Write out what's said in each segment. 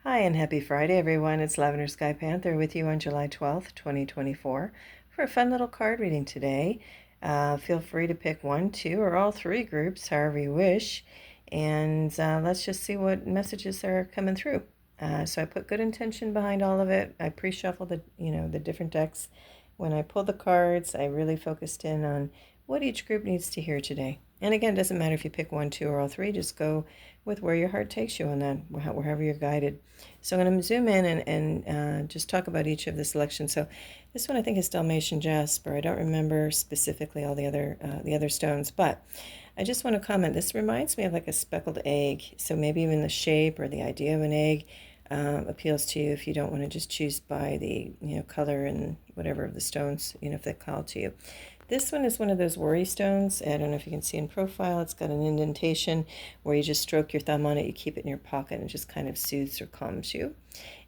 Hi and happy Friday, everyone. It's Lavender Sky Panther with you on July 12th, 2024 for a fun little card reading today. Feel free to pick one, two, or all three groups, however you wish. And let's just see what messages are coming through. So I put good intention behind all of it. I pre-shuffled the different decks. When I pulled the cards, I really focused in on what each group needs to hear today. And again, it doesn't matter if you pick one, two, or all three. Just go with where your heart takes you on that, wherever you're guided. So I'm going to zoom in and just talk about each of the selections. So this one I think is Dalmation jasper. I don't remember specifically all the other stones, but I just want to comment. This reminds me of like a speckled egg. So maybe even the shape or the idea of an egg appeals to you if you don't want to just choose by the color and whatever of the stones, if they call to you. This one is one of those worry stones. I don't know if you can see in profile. It's got an indentation where you just stroke your thumb on it, you keep it in your pocket, and it just kind of soothes or calms you.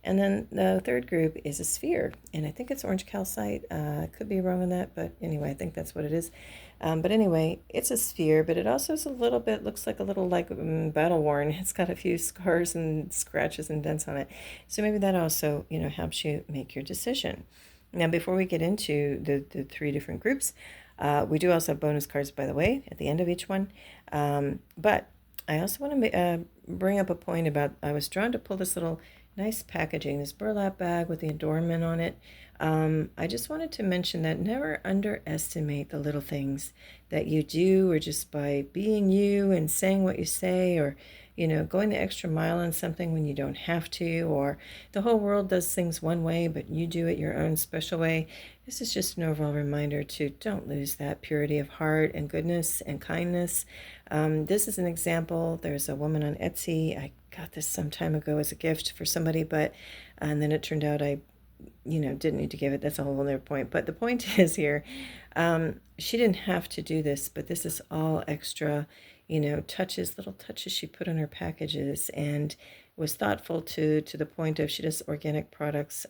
And then the third group is a sphere, and I think it's orange calcite. I could be wrong on that, but anyway, I think that's what it is. But anyway, it's a sphere, but it also is a little bit, looks like a little like battle worn. It's got a few scars and scratches and dents on it. So maybe that also, helps you make your decision. Now, before we get into the three different groups, we do also have bonus cards, by the way, at the end of each one. But I also want to bring up a point about, I was drawn to pull this little nice packaging, this burlap bag with the adornment on it. I just wanted to mention that never underestimate the little things that you do, or just by being you and saying what you say, or going the extra mile on something when you don't have to, or the whole world does things one way, but you do it your own special way. This is just an overall reminder to don't lose that purity of heart and goodness and kindness. This is an example. There's a woman on Etsy. I got this some time ago as a gift for somebody, and then it turned out I didn't need to give it. That's a whole other point. But the point is here, she didn't have to do this, but this is all extra, little touches she put on her packages, and was thoughtful to the point of she does organic products,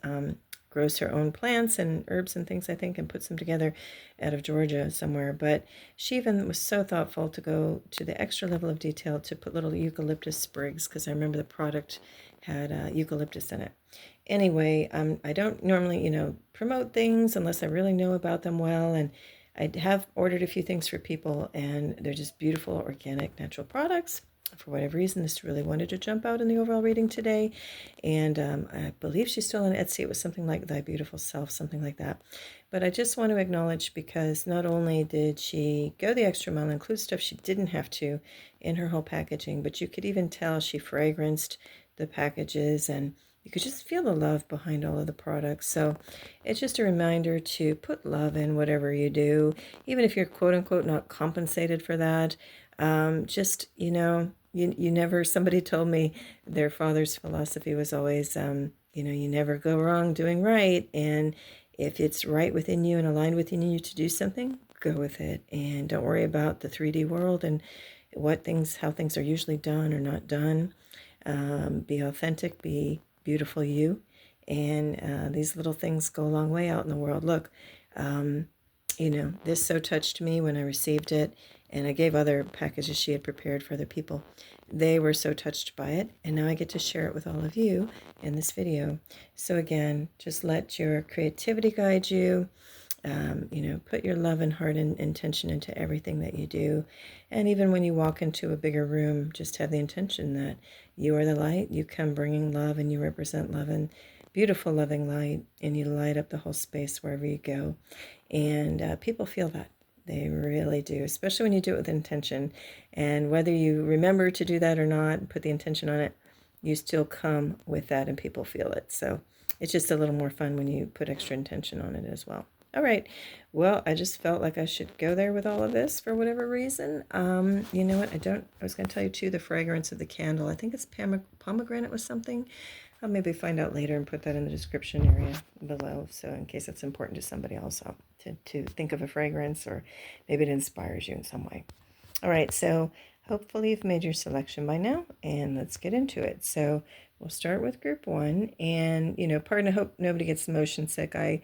grows her own plants and herbs and things, I think, and puts them together out of Georgia somewhere. But she even was so thoughtful to go to the extra level of detail to put little eucalyptus sprigs, because I remember the product had eucalyptus in it. Anyway, I don't normally, promote things unless I really know about them well, and I have ordered a few things for people, and they're just beautiful, organic, natural products. For whatever reason, this really wanted to jump out in the overall reading today, and I believe she's still on Etsy. It was something like Thy Beautiful Self, something like that. But I just want to acknowledge, because not only did she go the extra mile and include stuff she didn't have to in her whole packaging, but you could even tell she fragranced the packages, and you could just feel the love behind all of the products. So it's just a reminder to put love in whatever you do, even if you're quote unquote not compensated for that. You never, somebody told me their father's philosophy was always, you never go wrong doing right. And if it's right within you and aligned within you to do something, go with it. And don't worry about the 3D world and how things are usually done or not done. Be authentic, be beautiful you, and these little things go a long way out in the world. Look, this so touched me when I received it, and I gave other packages she had prepared for other people. They were so touched by it, and now I get to share it with all of you in this video. So again, just let your creativity guide you. Put your love and heart and intention into everything that you do. And even when you walk into a bigger room, just have the intention that you are the light. You come bringing love, and you represent love and beautiful, loving light, and you light up the whole space wherever you go. And people feel that. They really do, especially when you do it with intention. And whether you remember to do that or not, put the intention on it, you still come with that, and people feel it. So it's just a little more fun when you put extra intention on it as well. All right. Well, I just felt like I should go there with all of this for whatever reason. You know what? I was going to tell you too, the fragrance of the candle. I think it's pomegranate was something. I'll maybe find out later and put that in the description area below. So in case it's important to somebody also to think of a fragrance, or maybe it inspires you in some way. All right. So hopefully you've made your selection by now, and let's get into it. So we'll start with group one, and, pardon, I hope nobody gets motion sick. I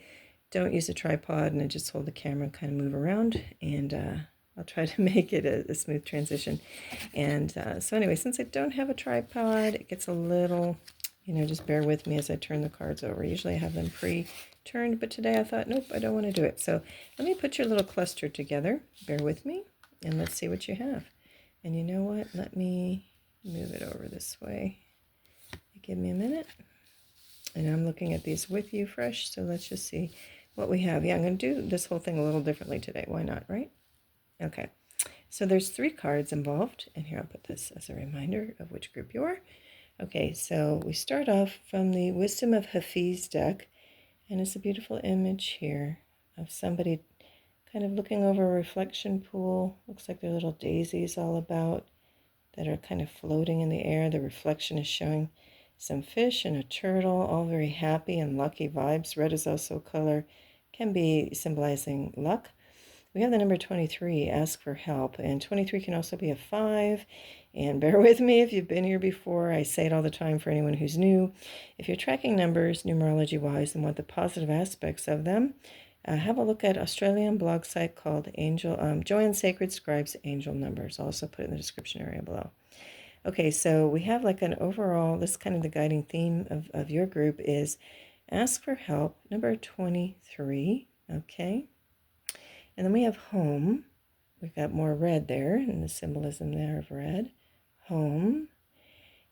don't use a tripod, and I just hold the camera and kind of move around, and I'll try to make it a smooth transition. And so anyway, since I don't have a tripod, it gets a little just bear with me as I turn the cards over. Usually I have them pre-turned, but today I thought, nope, I don't want to do it. So let me put your little cluster together. Bear with me, and let's see what you have. And you know what? Let me move it over this way. Give me a minute. And I'm looking at these with you fresh, so let's just see what we have. Yeah, I'm going to do this whole thing a little differently today. Why not, right? Okay. So there's 3 cards involved, and here I'll put this as a reminder of which group you are. Okay, so we start off from the Wisdom of Hafiz deck, and it's a beautiful image here of somebody kind of looking over a reflection pool. Looks like there are little daisies all about that are kind of floating in the air. The reflection is showing some fish and a turtle, all very happy and lucky vibes. Red is also a color, can be symbolizing luck. We have the number 23, ask for help, and 23 can also be a 5. And bear with me if you've been here before. I say it all the time for anyone who's new. If you're tracking numbers numerology-wise and want the positive aspects of them, have a look at Australian blog site called Joanne Sacred Scribes Angel Numbers. I'll also put it in the description area below. Okay, so we have like an overall, this is kind of the guiding theme of your group is ask for help, number 23, okay? And then we have home. We've got more red there, and the symbolism there of red. Home.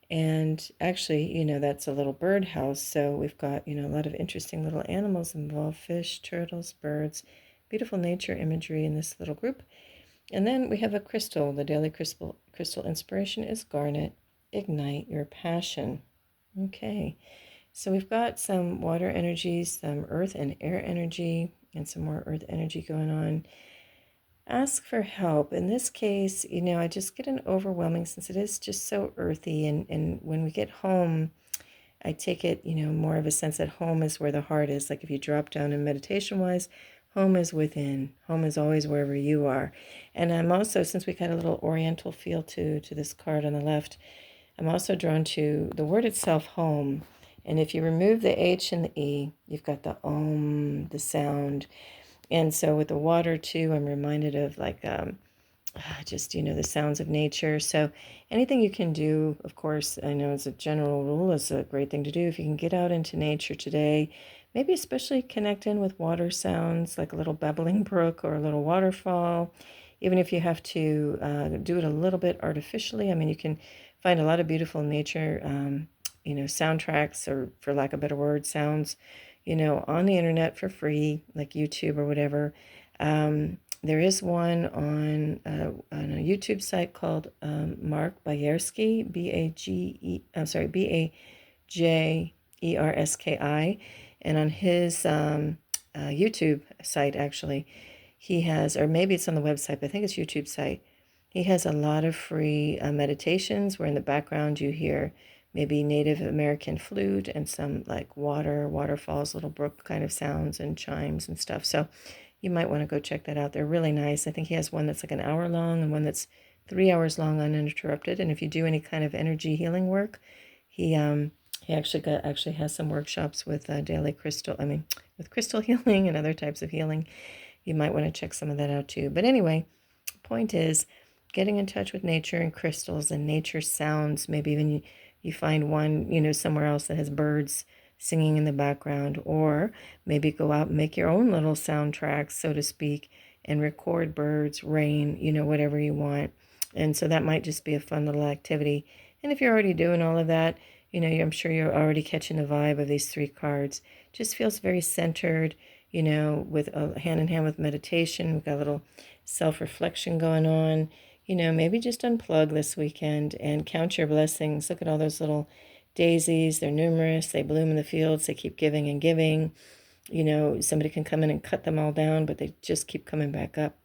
And actually, that's a little birdhouse, so we've got, a lot of interesting little animals involved, fish, turtles, birds, beautiful nature imagery in this little group. And then we have a crystal. The daily crystal inspiration is garnet. Ignite your passion. Okay, so we've got some water energies, some earth and air energy, and some more earth energy going on. Ask for help. In this case, I just get an overwhelming, since it is just so earthy. And when we get home, I take it, more of a sense that home is where the heart is. Like if you drop down in meditation-wise, home is within. Home is always wherever you are. And I'm also, since we got a little oriental feel to this card on the left, I'm also drawn to the word itself, home. And if you remove the H and the E, you've got the the sound. And so with the water too, I'm reminded of like just, the sounds of nature. So anything you can do, of course, I know as a general rule, is a great thing to do. If you can get out into nature today, maybe especially connect in with water sounds, like a little babbling brook or a little waterfall. Even if you have to do it a little bit artificially, I mean, you can find a lot of beautiful nature, soundtracks, or for lack of a better word, sounds, on the internet for free, like YouTube or whatever. There is one on a YouTube site called Mark Bajerski, Bajerski, and on his YouTube site, actually, he has, or maybe it's on the website, but I think it's YouTube site. He has a lot of free meditations where in the background you hear maybe Native American flute and some like waterfalls, little brook kind of sounds and chimes and stuff. So you might want to go check that out. They're really nice. I think he has one that's like an hour long and one that's 3 hours long uninterrupted. And if you do any kind of energy healing work, he actually has some workshops with with crystal healing and other types of healing. You might want to check some of that out too. But anyway, point is getting in touch with nature and crystals and nature sounds. Maybe even you find one, somewhere else that has birds singing in the background, or maybe go out and make your own little soundtracks, so to speak, and record birds, rain, whatever you want. And so that might just be a fun little activity. And if you're already doing all of that, I'm sure you're already catching the vibe of these 3 cards. Just feels very centered, with hand in hand with meditation. We've got a little self-reflection going on. Maybe just unplug this weekend and count your blessings. Look at all those little daisies. They're numerous. They bloom in the fields. They keep giving and giving. Somebody can come in and cut them all down, but they just keep coming back up.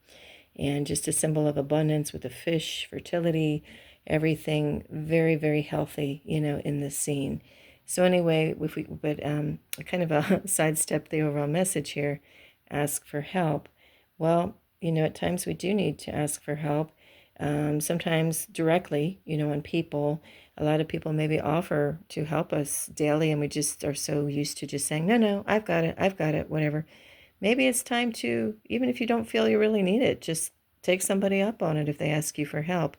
And just a symbol of abundance with the fish, fertility, everything very, very healthy, in this scene. So anyway, kind of a sidestep the overall message here, ask for help. Well, at times we do need to ask for help. Sometimes directly, on people. A lot of people maybe offer to help us daily, and we just are so used to just saying, no, I've got it, whatever. Maybe it's time to, even if you don't feel you really need it, just take somebody up on it if they ask you for help.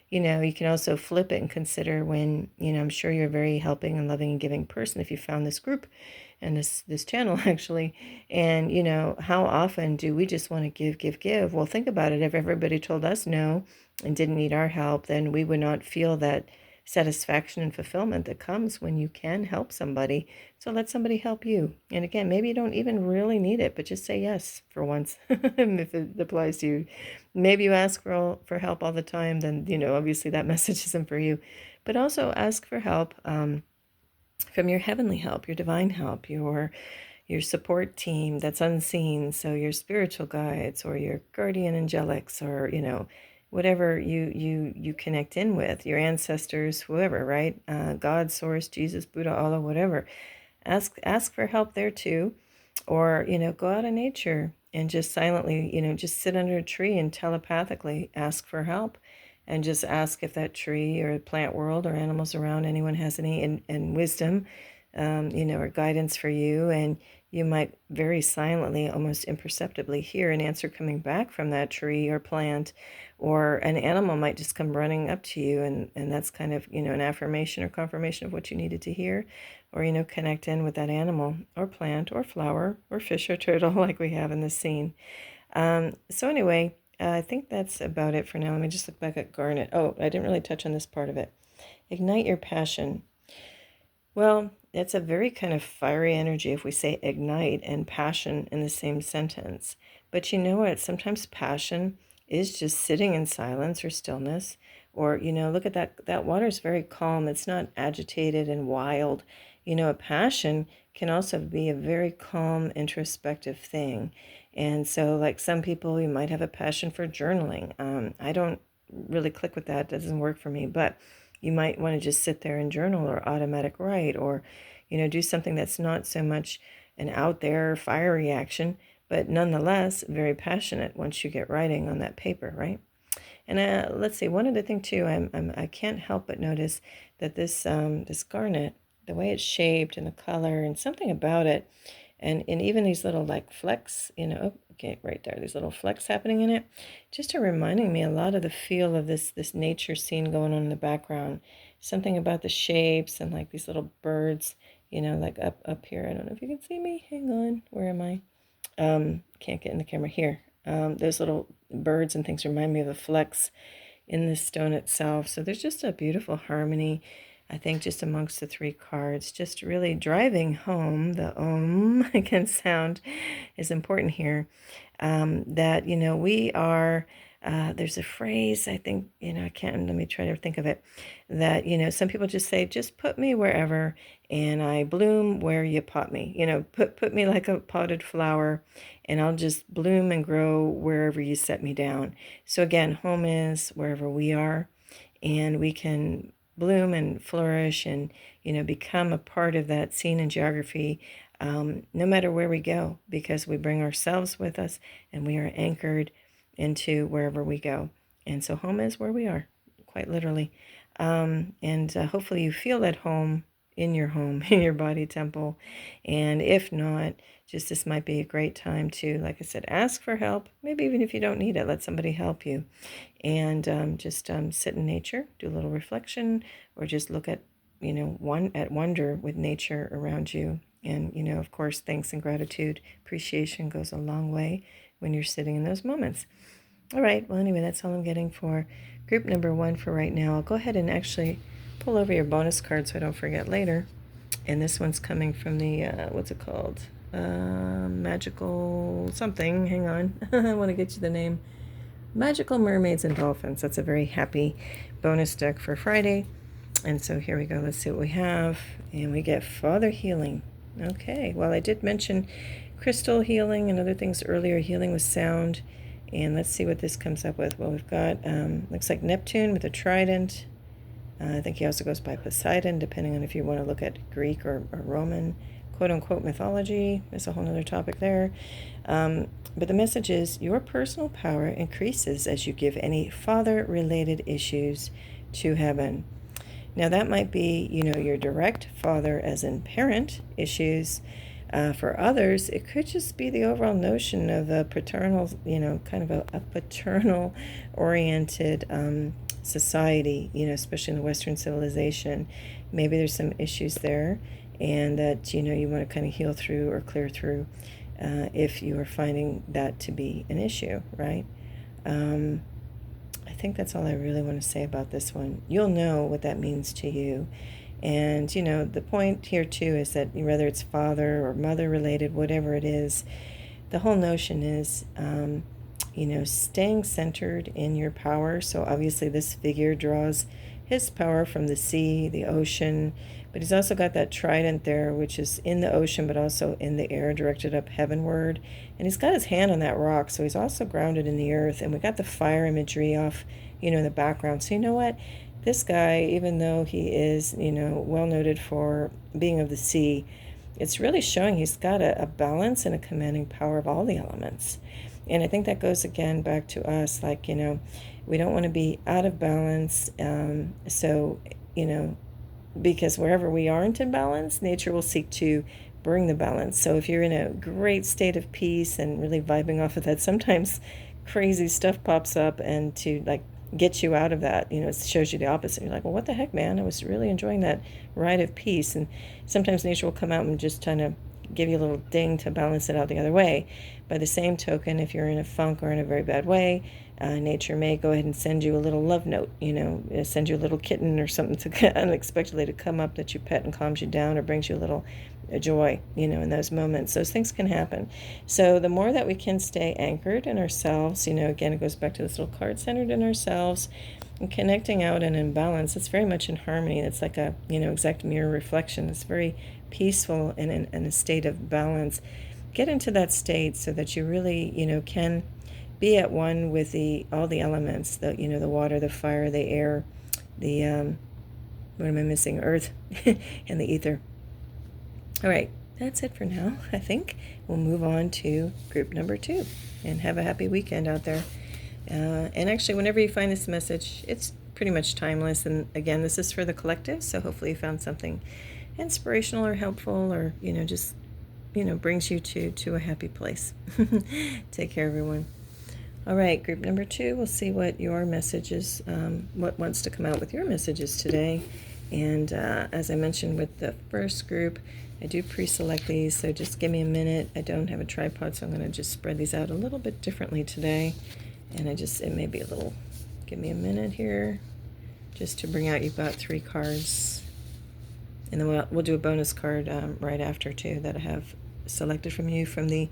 you can also flip it and consider when, I'm sure you're a very helping and loving and giving person if you found this group and this channel actually. And, how often do we just want to give? Well, think about it. If everybody told us no and didn't need our help, then we would not feel that satisfaction and fulfillment that comes when you can help somebody. So let somebody help you. And again, maybe you don't even really need it, but just say yes for once if it applies to you. Maybe you ask for help all the time, then, obviously that message isn't for you. But also ask for help from your heavenly help, your divine help, your support team that's unseen, so your spiritual guides or your guardian angelics, or whatever you connect in with, your ancestors, whoever, right? God, source, Jesus, Buddha, Allah, whatever. Ask for help there too. Or go out in nature and just silently, just sit under a tree and telepathically ask for help, and just ask if that tree or plant world or animals around, anyone has any and wisdom, or guidance for you. And you might very silently, almost imperceptibly, hear an answer coming back from that tree or plant, or an animal might just come running up to you, and that's kind of, an affirmation or confirmation of what you needed to hear, or, connect in with that animal or plant or flower or fish or turtle like we have in this scene. So anyway, I think that's about it for now. Let me just look back at garnet. Oh, I didn't really touch on this part of it. Ignite your passion. Well, it's a very kind of fiery energy if we say ignite and passion in the same sentence. But you know what? Sometimes passion is just sitting in silence or stillness. Or, look at that water is very calm. It's not agitated and wild. A passion can also be a very calm, introspective thing. And so, like some people, you might have a passion for journaling. I don't really click with that. That doesn't work for me. But you might want to just sit there and journal, or automatic write, or, do something that's not so much an out there fiery action, but nonetheless very passionate once you get writing on that paper, right? And let's see, one other thing too, I can't help but notice that this garnet, the way it's shaped and the color and something about it, and even these little like flecks, okay, right there, these little flecks happening in it, just are reminding me a lot of the feel of this nature scene going on in the background. Something about the shapes and like these little birds, like up here. I don't know if you can see me. Hang on, where am I? Can't get in the camera here. Those little birds and things remind me of the flecks in the stone itself. So there's just a beautiful harmony, I think, just amongst the three cards, just really driving home the again sound is important here. That, we are, there's a phrase, I think, I can't, let me try to think of it, that, some people just say, just put me wherever and I bloom where you pot me, put me like a potted flower and I'll just bloom and grow wherever you set me down. So again, home is wherever we are, and we can bloom and flourish and, become a part of that scene and geography, no matter where we go, because we bring ourselves with us and we are anchored into wherever we go. And so home is where we are, quite literally. And hopefully you feel at home, in your body temple. And if not, just this might be a great time to, like I said, ask for help. Maybe even if you don't need it, let somebody help you. And just sit in nature, do a little reflection, or just look at, wonder with nature around you. And, of course, thanks and gratitude, appreciation goes a long way when you're sitting in those moments. All right, well, anyway, that's all I'm getting for group number 1 for right now. I'll go ahead and actually pull over your bonus card so I don't forget later. And this one's coming from the, what's it called? Magical something. Hang on. I want to get you the name. Magical Mermaids and Dolphins. That's a very happy bonus deck for Friday. And so here we go. Let's see what we have. And we get Father Healing. Okay, well, I did mention crystal healing and other things earlier, healing with sound. And let's see what this comes up with. Well, we've got, looks like Neptune with a trident. I think he also goes by Poseidon, depending on if you want to look at Greek or Roman, quote-unquote, mythology. There's a whole other topic there. But the message is, your personal power increases as you give any father-related issues to heaven. Now, that might be, your direct father, as in parent, issues. For others, it could just be the overall notion of a paternal, kind of a paternal-oriented society, especially in the Western civilization. Maybe there's some issues there, and that, you want to kind of heal through or clear through if you are finding that to be an issue, right? I think that's all I really want to say about this one. You'll know what that means to you. And, the point here, too, is that whether it's father or mother related, whatever it is, the whole notion is, staying centered in your power. So obviously this figure draws his power from the sea, the ocean, but he's also got that trident there, which is in the ocean, but also in the air, directed up heavenward. And he's got his hand on that rock, so he's also grounded in the earth. And we got the fire imagery off, in the background. So you know what? This guy, even though he is, well noted for being of the sea, it's really showing he's got a balance and a commanding power of all the elements. And I think that goes again back to us, like, we don't want to be out of balance. So, because wherever we aren't in balance, nature will seek to bring the balance. So if you're in a great state of peace and really vibing off of that, sometimes crazy stuff pops up, and to like get you out of that, it shows you the opposite. You're like, well, what the heck, man? I was really enjoying that ride of peace. And sometimes nature will come out and just kind of give you a little ding to balance it out the other way. By the same token, if you're in a funk or in a very bad way, nature may go ahead and send you a little love note, send you a little kitten or something to unexpectedly to come up that you pet and calms you down, or brings you a little joy, in those moments. Those things can happen. So the more that we can stay anchored in ourselves, again, it goes back to this little card, centered in ourselves and connecting out and in balance. It's very much in harmony. It's like a, exact mirror reflection. It's very peaceful and in a state of balance. Get into that state so that you really, can be at one with all the elements, the water, the fire, the air, the what am I missing? Earth and the ether. All right, that's it for now. I think we'll move on to group number 2, and have a happy weekend out there. And actually, whenever you find this message, it's pretty much timeless. And again, this is for the collective, so hopefully you found something inspirational or helpful, or just brings you to a happy place. Take care, everyone. All right, group number 2, we'll see what your message is, what wants to come out with your messages today. And as I mentioned with the first group, I do pre-select these, so just give me a minute. I don't have a tripod, so I'm going to just spread these out a little bit differently today. And it may be a little, give me a minute here, just to bring out, you've got 3 cards. And then we'll do a bonus card right after, too, that I have selected from you from the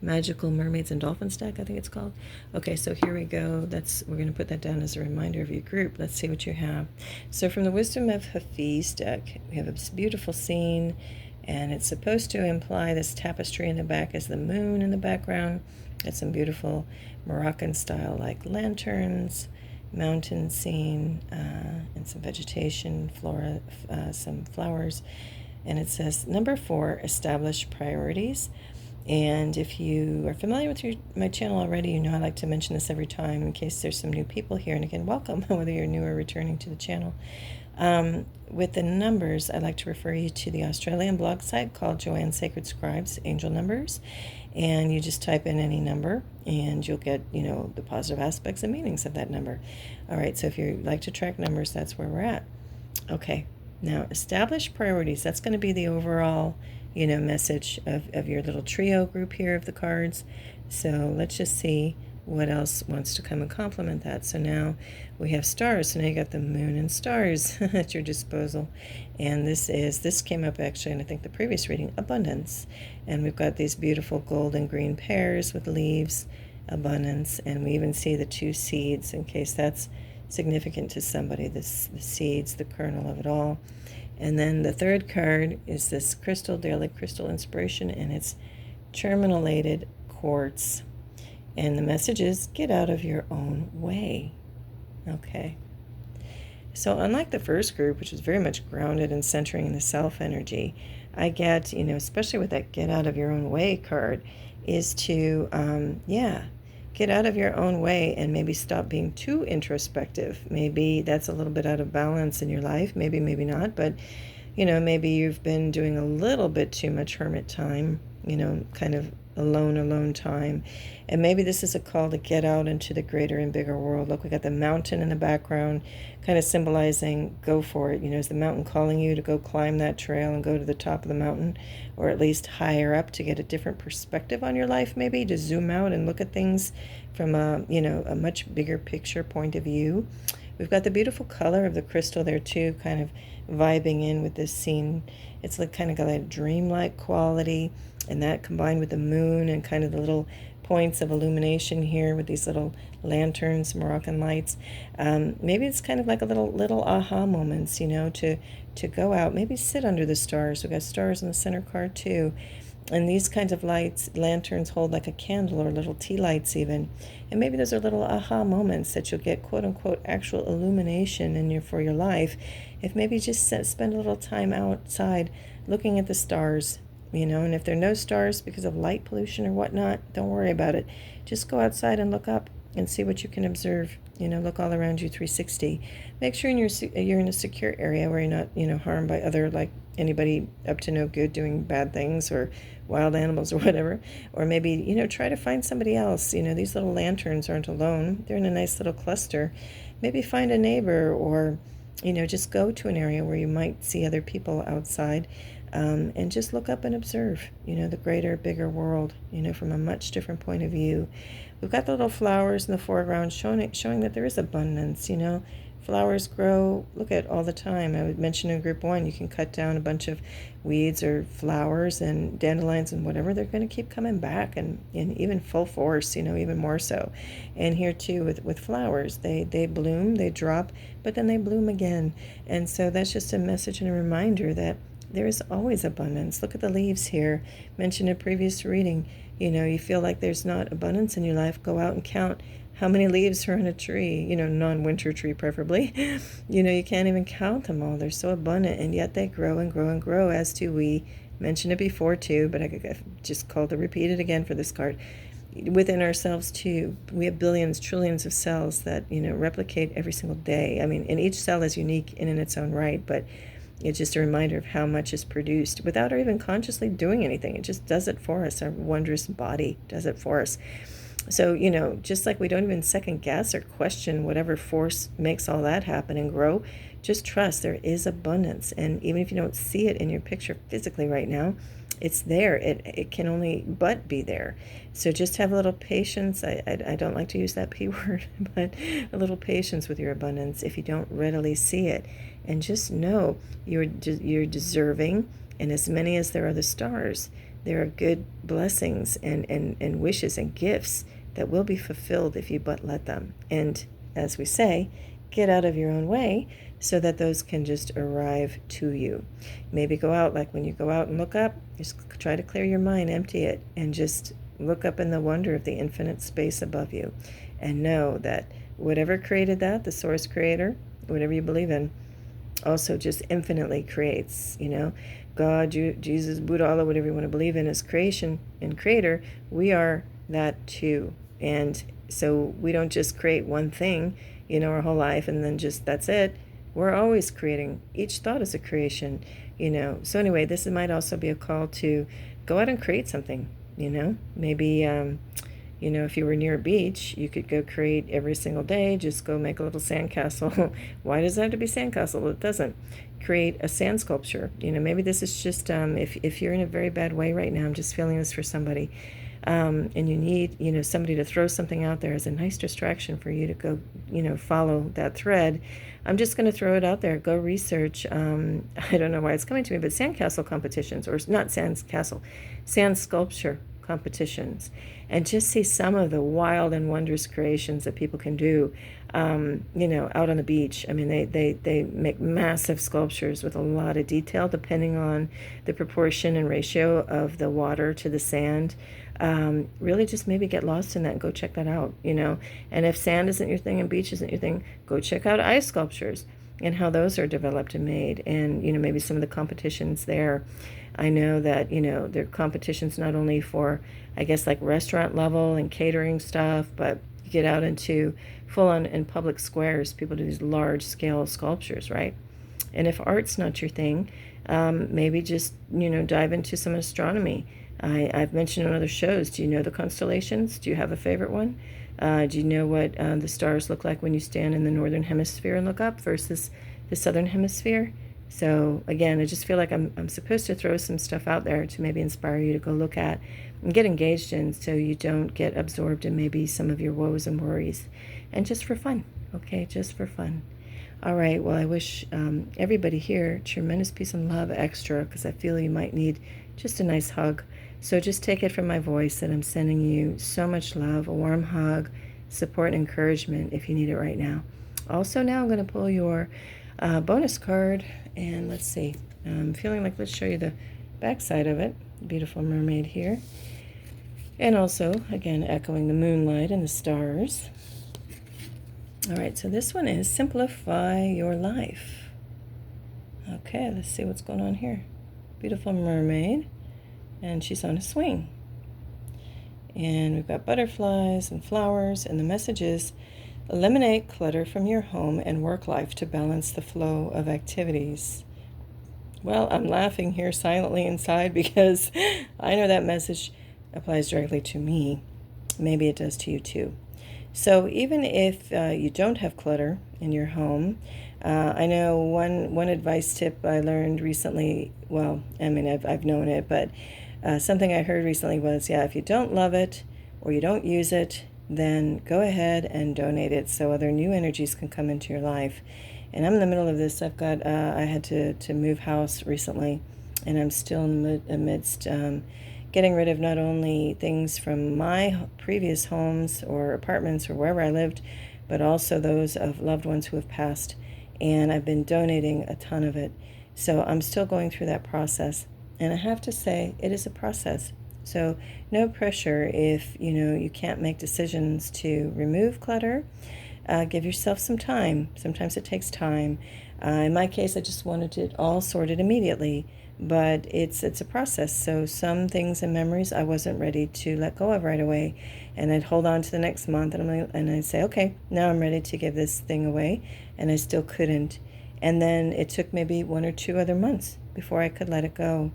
Magical Mermaids and Dolphins deck, I think it's called. Okay, so here we go. We're going to put that down as a reminder of your group. Let's see what you have. So from the Wisdom of Hafiz deck, we have this beautiful scene, and it's supposed to imply this tapestry in the back as the moon in the background. It's some beautiful Moroccan style, like lanterns, mountain scene, and some vegetation, flora, some flowers. And it says, number 4, establish priorities. And if you are familiar with my channel already, you know I like to mention this every time in case there's some new people here. And again, welcome, whether you're new or returning to the channel. With the numbers, I like to refer you to the Australian blog site called Joanne Sacred Scribes Angel Numbers. And you just type in any number, and you'll get, the positive aspects and meanings of that number. All right, so if you like to track numbers, that's where we're at. Okay, now establish priorities. That's going to be the overall, message of your little trio group here of the cards. So let's just see what else wants to come and complement that. So now we have stars. So now you got the moon and stars at your disposal. And this came up actually in I think the previous reading, abundance. And we've got these beautiful gold and green pears with leaves, abundance. And we even see the 2 seeds, in case that's significant to somebody, the seeds, the kernel of it all. And then the third card is this crystal, daily crystal inspiration, and it's terminalated quartz. And the message is, get out of your own way. Okay. So unlike the first group, which is very much grounded and centering in the self energy, I get, especially with that get out of your own way card, is to, get out of your own way and maybe stop being too introspective. Maybe that's a little bit out of balance in your life. Maybe not. But, maybe you've been doing a little bit too much hermit time, kind of alone time. And maybe this is a call to get out into the greater and bigger world. Look, we got the mountain in the background, kind of symbolizing go for it. Is the mountain calling you to go climb that trail and go to the top of the mountain, or at least higher up, to get a different perspective on your life, maybe to zoom out and look at things from a much bigger picture point of view. We've got the beautiful color of the crystal there too, kind of vibing in with this scene. It's like kind of got a dreamlike quality, and that combined with the moon and kind of the little points of illumination here with these little lanterns, Moroccan lights. Maybe it's kind of like a little aha moments, to go out, maybe sit under the stars. We've got stars in the center card too. And these kinds of lights, lanterns, hold like a candle, or little tea lights even. And maybe those are little aha moments that you'll get, quote unquote, actual illumination for your life. If maybe just spend a little time outside looking at the stars, and if there are no stars because of light pollution or whatnot, don't worry about it. Just go outside and look up and see what you can observe. Look all around you 360. Make sure you're in a secure area where you're not, harmed by other, like anybody up to no good doing bad things, or wild animals or whatever. Or maybe, try to find somebody else. These little lanterns aren't alone. They're in a nice little cluster. Maybe find a neighbor, or, just go to an area where you might see other people outside. And just look up and observe, the greater, bigger world, from a much different point of view. We've got the little flowers in the foreground showing that there is abundance, Flowers grow, look at all the time. I would mention in group 1, you can cut down a bunch of weeds or flowers and dandelions and whatever. They're going to keep coming back and in even full force, even more so. And here too with flowers, they bloom, they drop, but then they bloom again. And so that's just a message and a reminder that there is always abundance. Look at the leaves here. Mentioned in a previous reading, you feel like there's not abundance in your life. Go out and count how many leaves are on a tree, non-winter tree preferably. You can't even count them all. They're so abundant, and yet they grow and grow and grow, as do we. Mentioned it before too, but I just called to repeat it again for this card. Within ourselves too, we have billions, trillions of cells that, replicate every single day. I mean, and each cell is unique in its own right, but it's just a reminder of how much is produced without our even consciously doing anything. It just does it for us. Our wondrous body does it for us. So, just like we don't even second guess or question whatever force makes all that happen and grow, just trust there is abundance. And even if you don't see it in your picture physically right now, it's there. It can only but be there. So just have a little patience. I don't like to use that P word, but a little patience with your abundance if you don't readily see it. And just know you're deserving, and as many as there are the stars, there are good blessings and wishes and gifts that will be fulfilled if you but let them. And as we say, get out of your own way so that those can just arrive to you. Maybe go out, like when you go out and look up, just try to clear your mind, empty it, and just look up in the wonder of the infinite space above you. And know that whatever created that, the source creator, whatever you believe in, also just infinitely creates, God, Jesus, Buddha, Allah, whatever you want to believe in as creation and creator, we are that too. And so we don't just create one thing, our whole life and then just that's it. We're always creating. Each thought is a creation, So anyway, this might also be a call to go out and create something, Maybe, if you were near a beach, you could go create every single day. Just go make a little sandcastle. Why does it have to be sandcastle? Well, it doesn't. Create a sand sculpture. Maybe this is just if you're in a very bad way right now. I'm just feeling this for somebody. And you need, somebody to throw something out there as a nice distraction for you to go, follow that thread. I'm just going to throw it out there. Go research. I don't know why it's coming to me, but sandcastle competitions, or not sandcastle, sand sculpture competitions, and just see some of the wild and wondrous creations that people can do, out on the beach. I mean, they make massive sculptures with a lot of detail, depending on the proportion and ratio of the water to the sand. Really just maybe get lost in that and go check that out, And if sand isn't your thing and beach isn't your thing, go check out ice sculptures and how those are developed and made, and, maybe some of the competitions there. I know that, there are competitions not only for, I guess, like restaurant level and catering stuff, but you get out into full-on in public squares. People do these large-scale sculptures, right? And if art's not your thing, maybe just, dive into some astronomy. I've mentioned on other shows, do you know the constellations? Do you have a favorite one? Do you know what the stars look like when you stand in the northern hemisphere and look up versus the southern hemisphere? So again, I just feel like I'm supposed to throw some stuff out there to maybe inspire you to go look at and get engaged in, so you don't get absorbed in maybe some of your woes and worries. And just for fun, okay? Just for fun. All right, well, I wish everybody here tremendous peace and love extra, because I feel you might need just a nice hug. So just take it from my voice that I'm sending you so much love, a warm hug, support, and encouragement if you need it right now. Also, now I'm going to pull your bonus card, and let's see. I'm feeling like, let's show you the back side of it. Beautiful mermaid here. And also, again, echoing the moonlight and the stars. All right, so this one is Simplify Your Life. Okay, let's see what's going on here. Beautiful mermaid, and she's on a swing. And we've got butterflies and flowers, and the message is, eliminate clutter from your home and work life to balance the flow of activities. Well, I'm laughing here silently inside because I know that message applies directly to me. Maybe it does to you too. So even if you don't have clutter in your home, I know one advice tip I learned recently, well, I mean, I've known it, but something I heard recently was, yeah, if you don't love it or you don't use it, then go ahead and donate it so other new energies can come into your life. And I'm in the middle of this. I've got, I had to move house recently, and I'm still amidst getting rid of not only things from my previous homes or apartments or wherever I lived, but also those of loved ones who have passed. And I've been donating a ton of it. So I'm still going through that process. And I have to say, it is a process. So no pressure if, you can't make decisions to remove clutter. Give yourself some time. Sometimes it takes time. In my case, I just wanted it all sorted immediately, but it's a process. So some things and memories I wasn't ready to let go of right away, and I'd hold on to the next month, and I'd say, okay, now I'm ready to give this thing away, and I still couldn't. And then it took maybe 1 or 2 other months before I could let it go.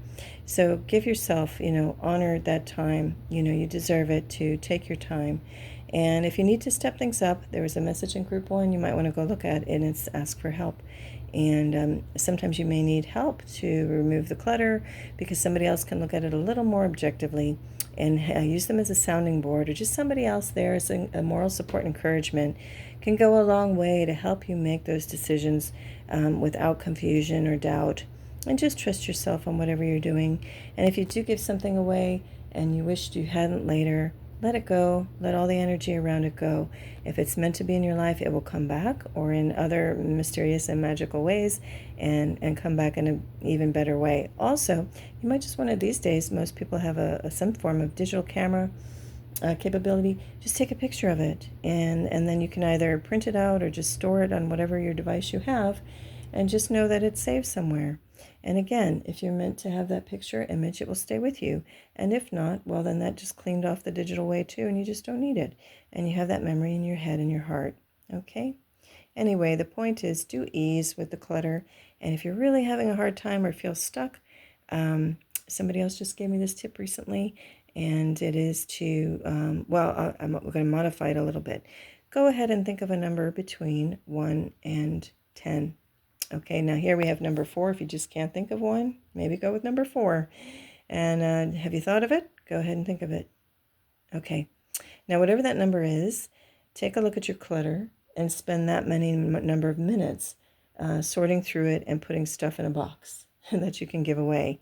So give yourself, honor that time. You deserve it to take your time. And if you need to step things up, there was a message in group 1 you might want to go look at, and it's ask for help. And sometimes you may need help to remove the clutter because somebody else can look at it a little more objectively and use them as a sounding board, or just somebody else there as a moral support and encouragement can go a long way to help you make those decisions without confusion or doubt. And just trust yourself on whatever you're doing. And if you do give something away and you wished you hadn't later, let it go. Let all the energy around it go. If it's meant to be in your life, it will come back, or in other mysterious and magical ways, and come back in an even better way. Also, you might just want to, these days, most people have some form of digital camera capability. Just take a picture of it, and then you can either print it out or just store it on whatever your device you have, and just know that it's saved somewhere. And again, if you're meant to have that picture image, it will stay with you. And if not, well, then that just cleaned off the digital way too, and you just don't need it. And you have that memory in your head and your heart. Okay? Anyway, the point is, do ease with the clutter. And if you're really having a hard time or feel stuck, somebody else just gave me this tip recently, and it is to, I'm going to modify it a little bit. Go ahead and think of a number between 1 and 10. Okay, now here we have number 4. If you just can't think of one, maybe go with number 4. And have you thought of it? Go ahead and think of it. Okay, now whatever that number is, take a look at your clutter and spend that many number of minutes sorting through it and putting stuff in a box that you can give away.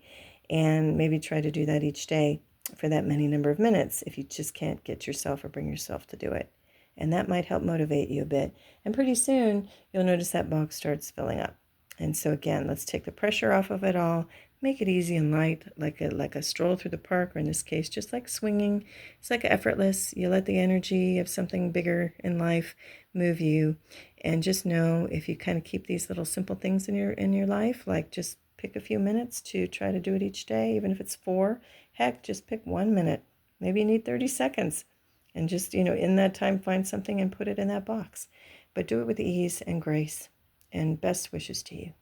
And maybe try to do that each day for that many number of minutes if you just can't get yourself or bring yourself to do it. And that might help motivate you a bit. And pretty soon, you'll notice that box starts filling up. And so again, let's take the pressure off of it all, make it easy and light, like a stroll through the park, or in this case, just like swinging. It's like effortless. You let the energy of something bigger in life move you. And just know, if you kind of keep these little simple things in your life, like just pick a few minutes to try to do it each day, even if it's 4. Heck, just pick 1 minute. Maybe you need 30 seconds. And just, in that time, find something and put it in that box. But do it with ease and grace. And best wishes to you.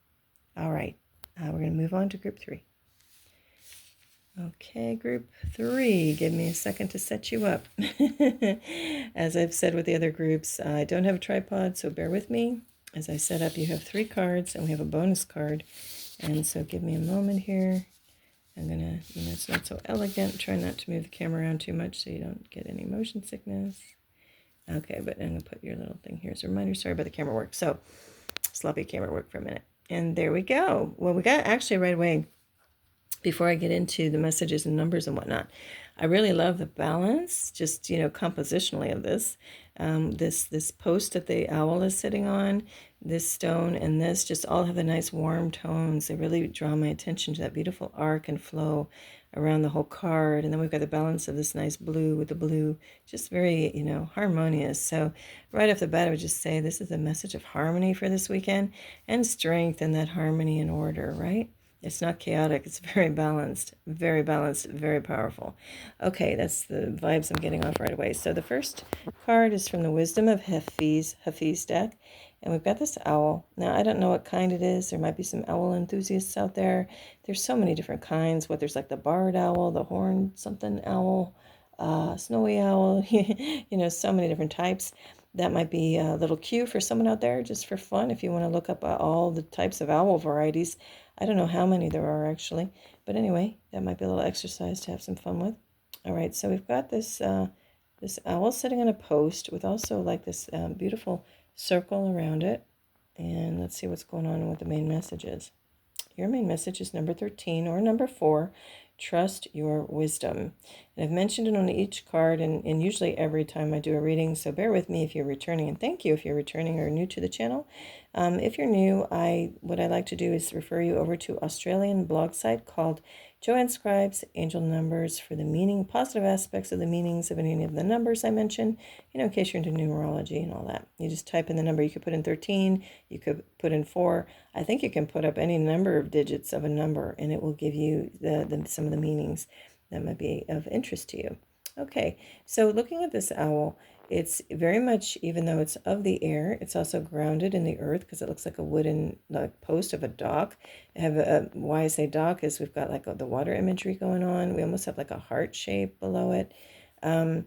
All right. We're going to move on to group 3. Okay, group 3, give me a second to set you up. As I've said with the other groups, I don't have a tripod, so bear with me. As I set up, you have 3 cards, and we have a bonus card. And so give me a moment here. I'm going to, it's not so elegant. Try not to move the camera around too much so you don't get any motion sickness. Okay, but I'm going to put your little thing here as a reminder. Sorry about the camera work. So, sloppy camera work for a minute. And there we go. Well, we got actually right away, before I get into the messages and numbers and whatnot, I really love the balance, just, compositionally of this. This post that the owl is sitting on, this stone, and this just all have the nice warm tones. They really draw my attention to that beautiful arc and flow around the whole card. And then we've got the balance of this nice blue with the blue, just very, harmonious. So right off the bat, I would just say this is a message of harmony for this weekend and strength in that harmony and order, right? It's not chaotic. It's very balanced, very powerful. Okay, that's the vibes I'm getting off right away. So the first card is from the Wisdom of Hafiz deck. And we've got this owl. Now, I don't know what kind it is. There might be some owl enthusiasts out there. There's so many different kinds. What there's like the barred owl, the horned something owl, snowy owl, so many different types. That might be a little cue for someone out there just for fun if you want to look up all the types of owl varieties. I don't know how many there are actually, but anyway, that might be a little exercise to have some fun with. All right, so we've got this this owl sitting on a post with also like this beautiful circle around it. And let's see what's going on with the main messages. Your main message is number 13 or number 4. Trust your wisdom. And I've mentioned it on each card and usually every time I do a reading, so bear with me if you're returning, and thank you if you're returning or new to the channel. If you're new, what I like to do is refer you over to Australian blog site called Joanne Scribe's Angel Numbers for the meaning, positive aspects of the meanings of any of the numbers I mentioned, in case you're into numerology and all that. You just type in the number. You could put in 13, you could put in 4. I think you can put up any number of digits of a number, and it will give you some of the meanings that might be of interest to you. Okay, so looking at this owl, it's very much, even though it's of the air, it's also grounded in the earth because it looks like a wooden post of a dock. Why I say dock is we've got like the water imagery going on. We almost have like a heart shape below it. And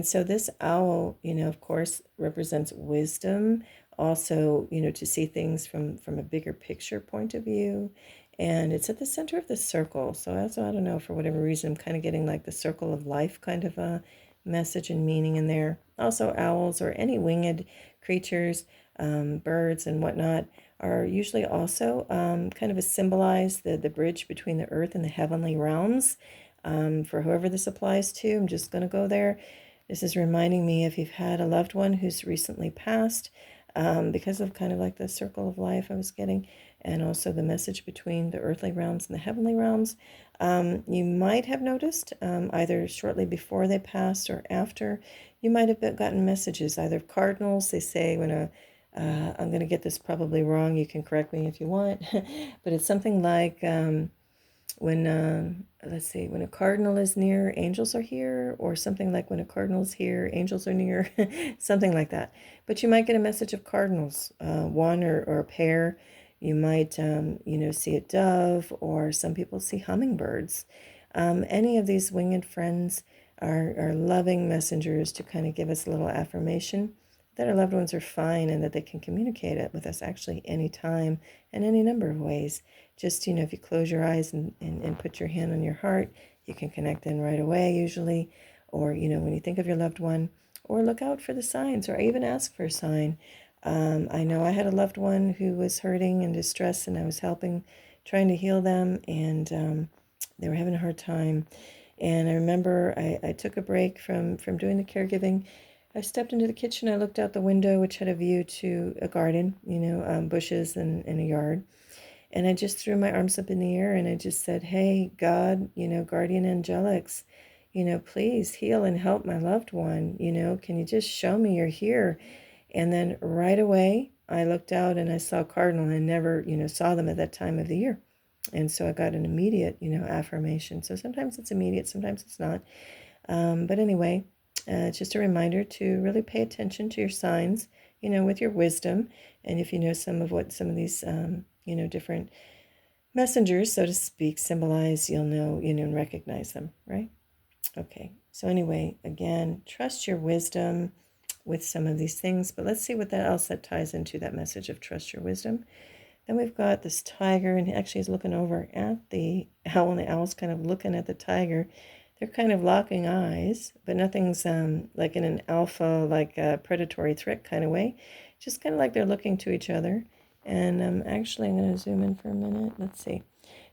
so this owl, of course, represents wisdom. Also, to see things from a bigger picture point of view. And it's at the center of the circle. So I don't know, for whatever reason, I'm kind of getting like the circle of life kind of a message and meaning in there. Also, owls or any winged creatures, birds and whatnot, are usually also kind of symbolize the bridge between the earth and the heavenly realms. For whoever this applies to, I'm just going to go there. This is reminding me if you've had a loved one who's recently passed, because of kind of like the circle of life I was getting, and also the message between the earthly realms and the heavenly realms. You might have noticed, either shortly before they passed or after, you might have gotten messages, either cardinals. They say when I'm going to get this probably wrong, you can correct me if you want, but it's something like when when a cardinal is near, angels are here, or something like when a cardinal is here, angels are near, something like that. But you might get a message of cardinals, one or a pair. You might, see a dove, or some people see hummingbirds. Any of these winged friends are loving messengers to kind of give us a little affirmation that our loved ones are fine and that they can communicate it with us actually anytime and any number of ways. Just, if you close your eyes and put your hand on your heart, you can connect in right away usually. Or, when you think of your loved one, or look out for the signs, or even ask for a sign. I know I had a loved one who was hurting and distressed, and I was helping, trying to heal them, and they were having a hard time. And I remember I took a break from doing the caregiving. I stepped into the kitchen. I looked out the window, which had a view to a garden, bushes and a yard. And I just threw my arms up in the air and I just said, hey, God, guardian angelics, please heal and help my loved one. Can you just show me you're here? And then right away, I looked out and I saw cardinal. I never, saw them at that time of the year. And so I got an immediate, affirmation. So sometimes it's immediate, sometimes it's not. But anyway, it's just a reminder to really pay attention to your signs, with your wisdom. And if you know some of these, different messengers, so to speak, symbolize, you'll know, and recognize them, right? Okay, so anyway, again, trust your wisdom with some of these things, but let's see what else that ties into that message of trust your wisdom. Then we've got this tiger, and actually he's looking over at the owl, and the owl's kind of looking at the tiger. They're kind of locking eyes, but nothing's like in an alpha, like a predatory threat kind of way. Just kind of like they're looking to each other. And actually, I'm going to zoom in for a minute. Let's see.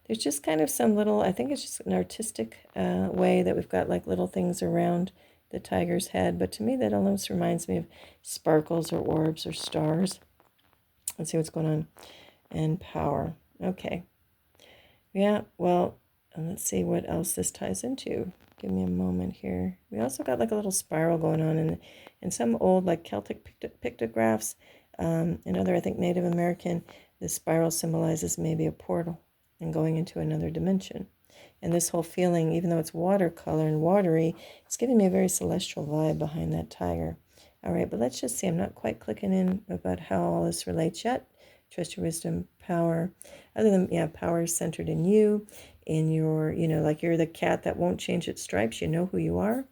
There's just kind of some little, I think it's just an artistic way that we've got like little things around the tiger's head. But to me, that almost reminds me of sparkles or orbs or stars. Let's see what's going on. And power. Okay. Yeah, well, let's see what else this ties into. Give me a moment here. We also got like a little spiral going on in some old like Celtic pictographs and other, I think, Native American. The spiral symbolizes maybe a portal and going into another dimension. And this whole feeling, even though it's watercolor and watery, it's giving me a very celestial vibe behind that tiger. All right, but let's just see. I'm not quite clicking in about how all this relates yet. Trust your wisdom, power. Other than, power is centered in you, in your, like you're the cat that won't change its stripes. You know who you are.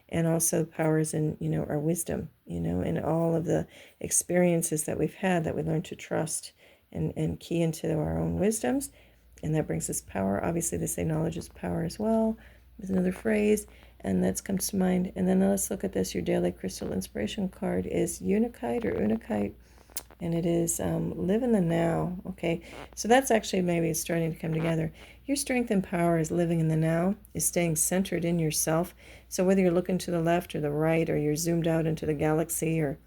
And also power is in, our wisdom, in all of the experiences that we've had that we learn to trust and key into our own wisdoms. And that brings us power. Obviously, they say knowledge is power as well. There's another phrase, and that comes to mind. And then let's look at this. Your daily crystal inspiration card is Unikite or Unikite, and it is live in the now. Okay, so that's actually maybe starting to come together. Your strength and power is living in the now, is staying centered in yourself. So whether you're looking to the left or the right, or you're zoomed out into the galaxy, or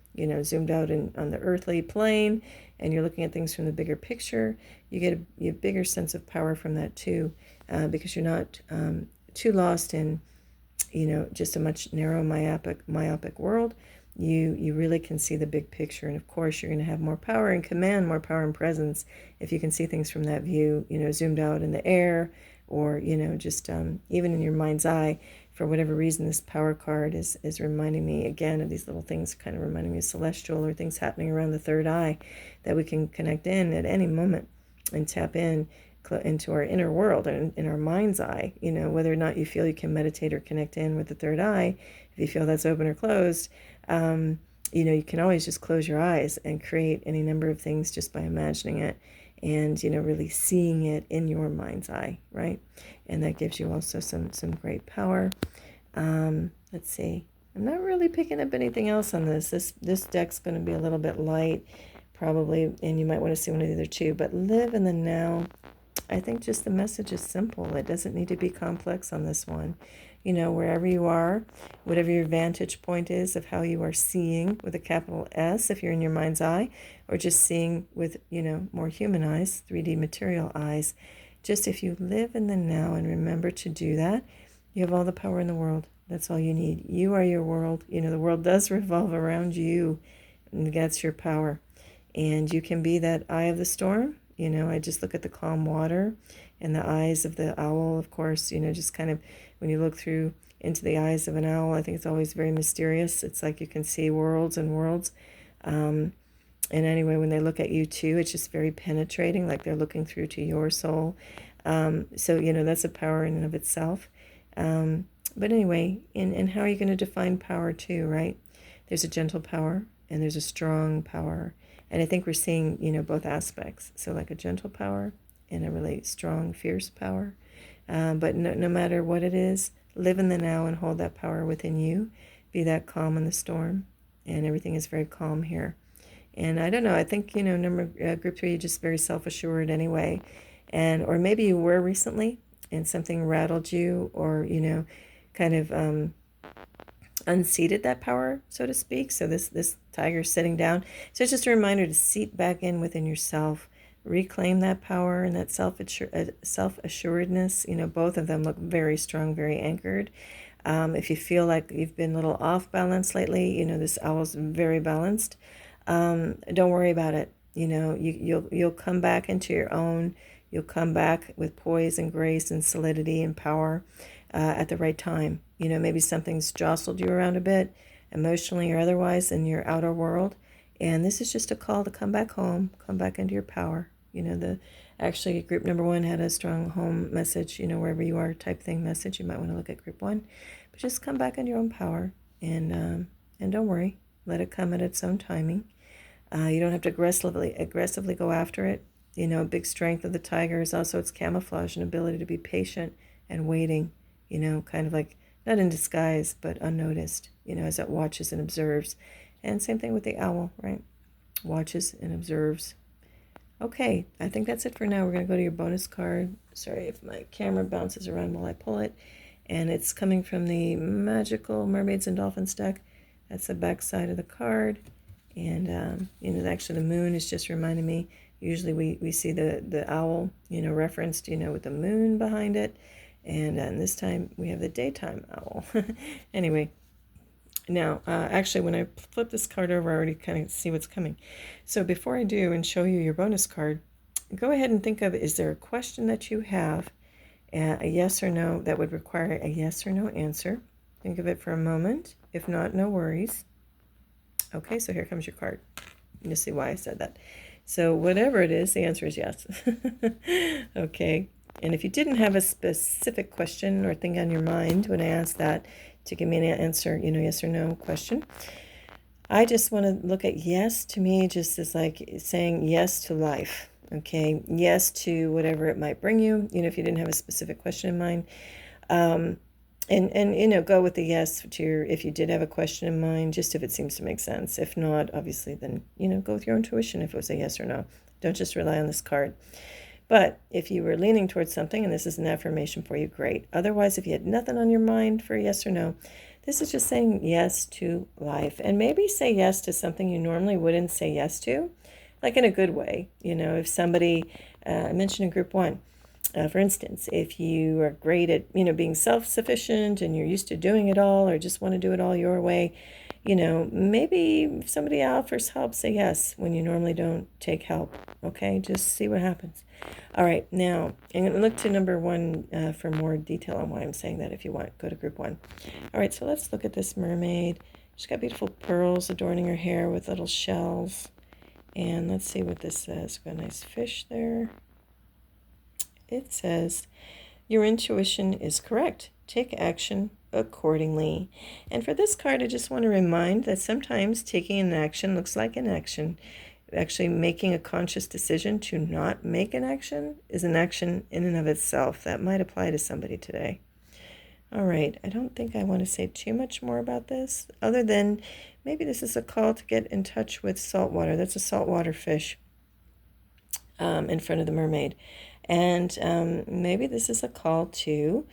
zoomed out on the earthly plane, and you're looking at things from the bigger picture, you get a bigger sense of power from that too, because you're not too lost in, just a much narrow myopic world. You really can see the big picture, and of course you're going to have more power and command more power and presence if you can see things from that view, zoomed out in the air, or just even in your mind's eye. For whatever reason, this power card is reminding me again of these little things, kind of reminding me of celestial or things happening around the third eye that we can connect in at any moment and tap into our inner world and in our mind's eye. Whether or not you feel you can meditate or connect in with the third eye, if you feel that's open or closed, you can always just close your eyes and create any number of things just by imagining it and, really seeing it in your mind's eye, right? And that gives you also some great power. Let's see. I'm not really picking up anything else on this. This deck's going to be a little bit light, probably, and you might want to see one of the other two. But live in the now. I think just the message is simple. It doesn't need to be complex on this one. Wherever you are, whatever your vantage point is of how you are seeing with a capital S, if you're in your mind's eye, or just seeing with, more human eyes, 3D material eyes. Just if you live in the now and remember to do that, you have all the power in the world. That's all you need. You are your world. The world does revolve around you, and that's your power. And you can be that eye of the storm. I just look at the calm water and the eyes of the owl, of course, just kind of when you look through into the eyes of an owl, I think it's always very mysterious. It's like you can see worlds and worlds. And anyway, when they look at you too, it's just very penetrating, like they're looking through to your soul. So, that's a power in and of itself. But anyway, and how are you going to define power too, right? There's a gentle power and there's a strong power. And I think we're seeing, both aspects. So like a gentle power and a really strong, fierce power. But no matter what it is, live in the now and hold that power within you. Be that calm in the storm. And everything is very calm here. And I don't know, I think, group 3, you're just very self-assured anyway. Or maybe you were recently and something rattled you or, kind of unseated that power, so to speak. So this tiger's sitting down. So it's just a reminder to seat back in within yourself, reclaim that power and that self-assuredness. Both of them look very strong, very anchored. If you feel like you've been a little off balance lately, this owl's very balanced. Don't worry about it. You'll come back into your own. You'll come back with poise and grace and solidity and power at the right time. Maybe something's jostled you around a bit, emotionally or otherwise, in your outer world. And this is just a call to come back home, come back into your power. The Actually, group number 1 had a strong home message, wherever you are type thing message. You might want to look at group 1. But just come back in your own power, and don't worry. Let it come at its own timing. You don't have to aggressively go after it. A big strength of the tiger is also its camouflage and ability to be patient and waiting, kind of like not in disguise, but unnoticed, as it watches and observes. And same thing with the owl, right? Watches and observes. Okay, I think that's it for now. We're going to go to your bonus card. Sorry if my camera bounces around while I pull it. And it's coming from the Magical Mermaids and Dolphins deck. That's the back side of the card. And, actually the moon is just reminding me. Usually we see the owl, referenced, with the moon behind it. And this time we have the daytime owl. Anyway. Now, actually, when I flip this card over, I already kind of see what's coming. So before I do and show you your bonus card, go ahead and think of, is there a question that you have, a yes or no, that would require a yes or no answer? Think of it for a moment. If not, no worries. Okay, so here comes your card. You'll see why I said that. So whatever it is, the answer is yes. Okay, and if you didn't have a specific question or thing on your mind when I asked that, to give me an answer, yes or no question, I just want to look at yes. To me, just as like saying yes to life. Okay, yes to whatever it might bring you, if you didn't have a specific question in mind. And go with the yes to if you did have a question in mind, just if it seems to make sense. If not, obviously, then, go with your intuition if it was a yes or no. Don't just rely on this card. But if you were leaning towards something, and this is an affirmation for you, great. Otherwise, if you had nothing on your mind for yes or no, this is just saying yes to life. And maybe say yes to something you normally wouldn't say yes to, like in a good way. If somebody, I mentioned in group 1, for instance, if you are great at, being self-sufficient and you're used to doing it all or just want to do it all your way, maybe if somebody offers help, say yes when you normally don't take help. Okay, just see what happens. All right, now I'm going to look to number 1 for more detail on why I'm saying that. If you want, go to group 1. All right, so let's look at this mermaid. She's got beautiful pearls adorning her hair with little shells. And let's see what this says. Got a nice fish there. It says, your intuition is correct. Take action accordingly. And for this card, I just want to remind that sometimes taking an action looks like inaction. Actually, making a conscious decision to not make an action is an action in and of itself. That might apply to somebody today. All right, I don't think I want to say too much more about this, other than maybe this is a call to get in touch with saltwater. That's a saltwater fish in front of the mermaid. And maybe this is a call to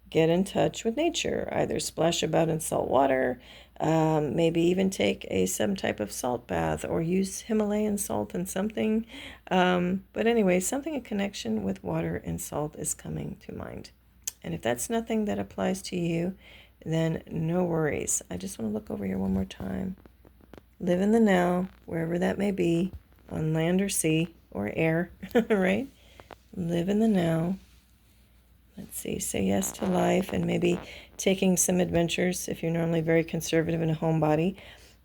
get in touch with nature, either splash about in salt water, maybe even take some type of salt bath or use Himalayan salt in something. But anyway, something in connection with water and salt is coming to mind. And if that's nothing that applies to you, then no worries. I just want to look over here one more time. Live in the now, wherever that may be, on land or sea or air, right? Live in the now. Let's see, say yes to life, and maybe taking some adventures. If you're normally very conservative in a homebody,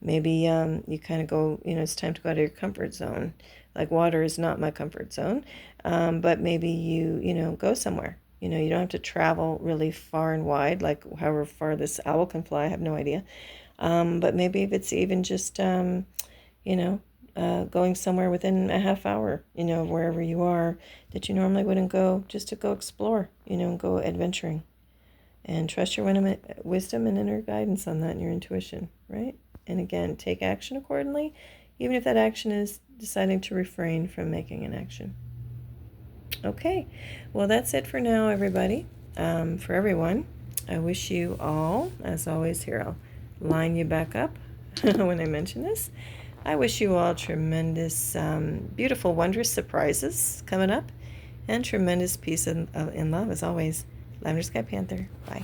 maybe you kind of go, it's time to go out of your comfort zone. Like water is not my comfort zone, but maybe you go somewhere. You don't have to travel really far and wide, like however far this owl can fly, I have no idea. But maybe if it's even just, going somewhere within a half hour, wherever you are, that you normally wouldn't go, just to go explore, and go adventuring. And trust your wisdom and inner guidance on that and your intuition, right? And again, take action accordingly, even if that action is deciding to refrain from making an action. Okay, well, that's it for now, everybody. For everyone, I wish you all, as always, here, I'll line you back up when I mention this. I wish you all tremendous, beautiful, wondrous surprises coming up, and tremendous peace and love, as always. Lavender Sky Panther. Bye.